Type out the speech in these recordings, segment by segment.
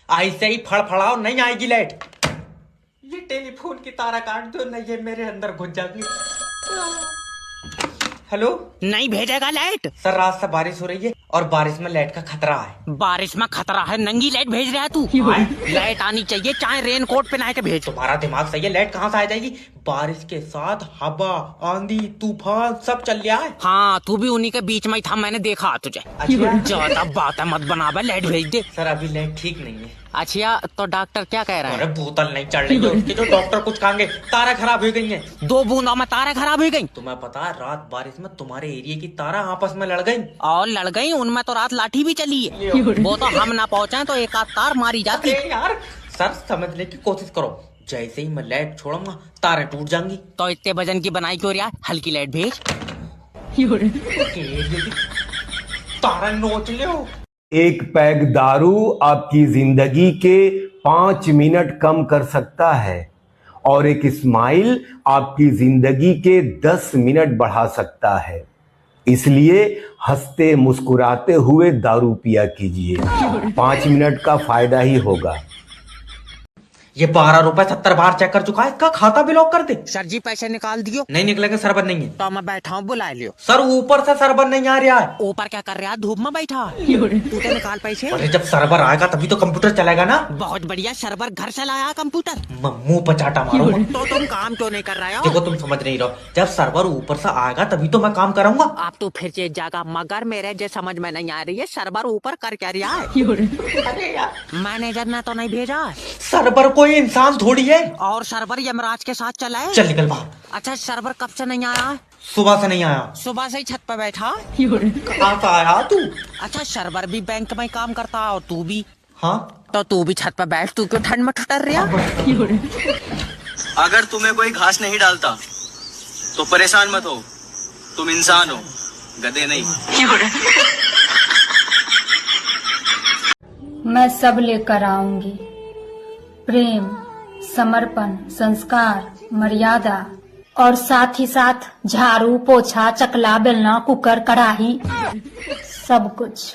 ऐसे ही फड़फड़ाओ, नहीं आएगी लाइट। ये टेलीफोन की तारा काट दो, नहीं ये मेरे अंदर घुस जाएगी। हेलो, नहीं भेजेगा लाइट। सर रात से बारिश हो रही है और बारिश में लाइट का खतरा है। बारिश में खतरा है, नंगी लाइट भेज रहा है तू। लाइट आनी चाहिए, चाहे रेन कोट पहना के भेज। तुम्हारा दिमाग सही है, लाइट कहाँ से आ जाएगी? बारिश के साथ हवा, आंधी, तूफान सब चल रहा है। हाँ, तू भी उन्हीं के बीच में ही था, मैंने देखा तुझे। अच्छा, ज्यादा बात है मत बना बे, लाइट भेज दे। सर अभी लाइट ठीक नहीं है। अच्छा, तो डॉक्टर क्या कह रहा अरे है? बोतल नहीं चढ़ रही है उसकी, तो डॉक्टर कुछ कहेंगे। तारा खराब हो गई है। 2 बूंदों में तारे खराब हो गई। तुम्हें पता है रात बारिश में तुम्हारे एरिया की तारा आपस में लड़ गई और लड़ गई, उनमें तो रात लाठी भी चली है। वो तो हम ना पहुंचे तो एक आध तार मारी जाती। अरे यार सर समझने की कोशिश करो, जैसे ही मैं लाइट छोड़ूंगा तारे टूट जाएंगी। तो इतने वजन की बनाई क्यों रहा? हल्की लाइट भेज। तारा नोच लो। एक पैग दारू आपकी जिंदगी के 5 मिनट कम कर सकता है और एक स्माइल आपकी जिंदगी के 10 मिनट बढ़ा सकता है। इसलिए हंसते मुस्कुराते हुए दारू पिया कीजिए, 5 मिनट का फायदा ही होगा। ये 12 रुपए 70 बार चेक कर चुका है, इसका खाता भी लॉक कर दे। सर जी पैसे निकाल दियो। नहीं निकलेगा, सरबर नहीं है। तो मैं बैठा हूँ, बुला लियो। सर ऊपर से सरबर नहीं आ रहा है। ऊपर क्या कर रहा है? धूप में बैठा। तू तो निकाल पैसे। अरे जब सरबर आएगा तभी तो कंप्यूटर चलेगा ना। बहुत बढ़िया, सर्वर घर से लाया कंप्यूटर। मुंह पर चाटा मारो। तो तुम काम क्यों नहीं कर रहे हो? देखो तुम समझ नहीं रहो, जब सर्वर ऊपर से आएगा तभी तो मैं काम करूंगा। आप तो फिर चेक जागा, मगर मेरे जो समझ में नहीं आ रही है, सर्वर ऊपर कर क्या रहा है? अरे यार मैनेजर ने तो नहीं भेजा। सर्वर कोई इंसान थोड़ी है। और सर्वर यमराज के साथ चला है। चल निकल बाहर। अच्छा, सर्वर कब से नहीं आया? सुबह से नहीं आया। सुबह से ही छत पे बैठा। कहाँ से आया तू? अच्छा, सर्वर भी बैंक में काम करता है और तू भी। हाँ तो तू भी छत पे बैठ, तू क्यों ठंड में ठुटर रहा? अगर तुम्हें कोई घास नहीं डालता तो परेशान मत हो, तुम इंसान हो, गधे नहीं। मैं सब लेकर आऊंगी, प्रेम, समर्पण, संस्कार, मर्यादा और साथ ही साथ झाड़ू, पोछा, चकला, बेलना, कुकर, कढ़ाई, सब कुछ।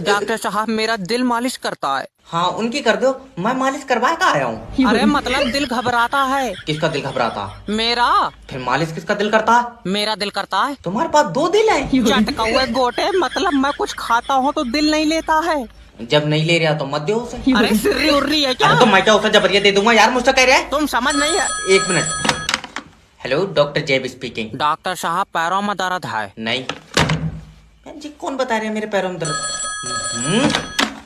डॉक्टर साहब, मेरा दिल मालिश करता है। हाँ उनकी कर दो, मैं मालिश करवा का आया हूँ। अरे मतलब दिल घबराता है। किसका दिल घबराता? मेरा। फिर मालिश किसका दिल करता है? मेरा दिल करता है। तुम्हारे पास 2 दिल है। चटका हुए गोटे, मतलब मैं कुछ खाता हूँ तो दिल नहीं लेता है। जब नहीं ले रहा तो मत दो उसे। अरे सिर्री उर्री है क्या? अरे तो मैं क्या उसे जबरिया दे दूंगा यार, मुझसे कह रहा है। तुम समझ नहीं है। 1 मिनट। हेलो डॉक्टर जेब स्पीकिंग। डॉक्टर साहब, पैरों में दर्द है। नहीं जी, कौन बता रहे हैं मेरे पैरों में दर्द?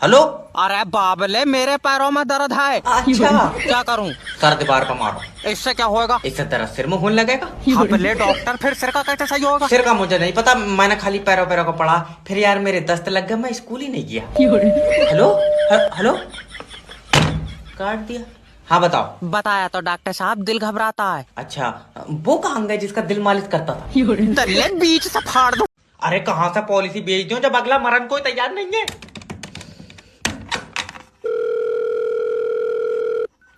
हेलो। अरे बाबले, मेरे पैरों में दर्द है। अच्छा क्या करूं? सर दीवार पर मारो। इससे क्या होगा? इससे दर्द सिर में होने लगेगा। हबले डॉक्टर, फिर सिर का कैसे सही होगा? सिर का मुझे नहीं पता, मैंने खाली पैरों पैरों को पढ़ा। फिर यार मेरे दस्त लग गए, मैं स्कूल ही नहीं गया। हेलो हेलो, काट दिया। हाँ बताओ। बताया तो डॉक्टर साहब, दिल घबराता है। अच्छा, वो कहाँ गए जिसका दिल मालिश करता था? दल्ले बीच से फाड़ दो। अरे कहाँ से पॉलिसी बेच दूं जब अगला मरण कोई तैयार नहीं है।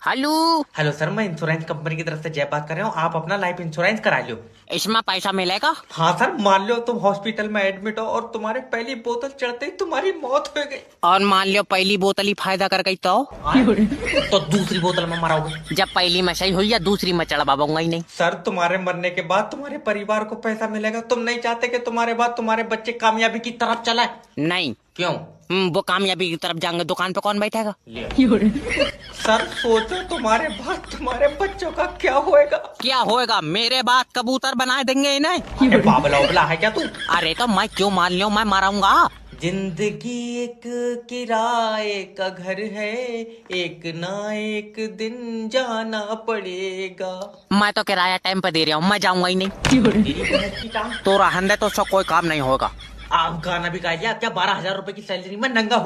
हेलो। हेलो सर, मैं इंश्योरेंस कंपनी की तरफ से जय बात कर रहा हूँ। आप अपना लाइफ इंश्योरेंस करा लो। इसमें पैसा मिलेगा? हाँ सर, मान लो तुम हॉस्पिटल में एडमिट हो और तुम्हारे पहली बोतल चढ़ते ही तुम्हारी मौत हो गई। और मान लो पहली बोतल ही फायदा कर गई तो दूसरी बोतल में मराओगे? जब पहली में सही हुई या दूसरी में चढ़वाऊंगा ही नहीं। सर तुम्हारे मरने के बाद तुम्हारे परिवार को पैसा मिलेगा। तुम नहीं चाहते कि तुम्हारे बाद तुम्हारे बच्चे कामयाबी की तरफ चलाए? नहीं। क्यों? वो कामयाबी की तरफ जाएंगे, दुकान पे कौन बैठेगा? सर सोचो तुम्हारे बाद तुम्हारे बच्चों का क्या होएगा? क्या होएगा? मेरे बाद कबूतर बना देंगे इन्हें। अरे बाबला उबला है क्या तू? अरे तो मैं क्यों मान लियो, मैं मारूंगा। जिंदगी एक किराए का घर है, एक ना एक दिन जाना पड़ेगा। मैं तो किराया टाइम पे दे रहा हूँ, मैं जाऊंगा ही नहीं। तो रहने दे, तो उसका कोई काम नहीं होगा। आप गाना भी गाइए। क्या 12,000 रुपए की सैलरी में नंगा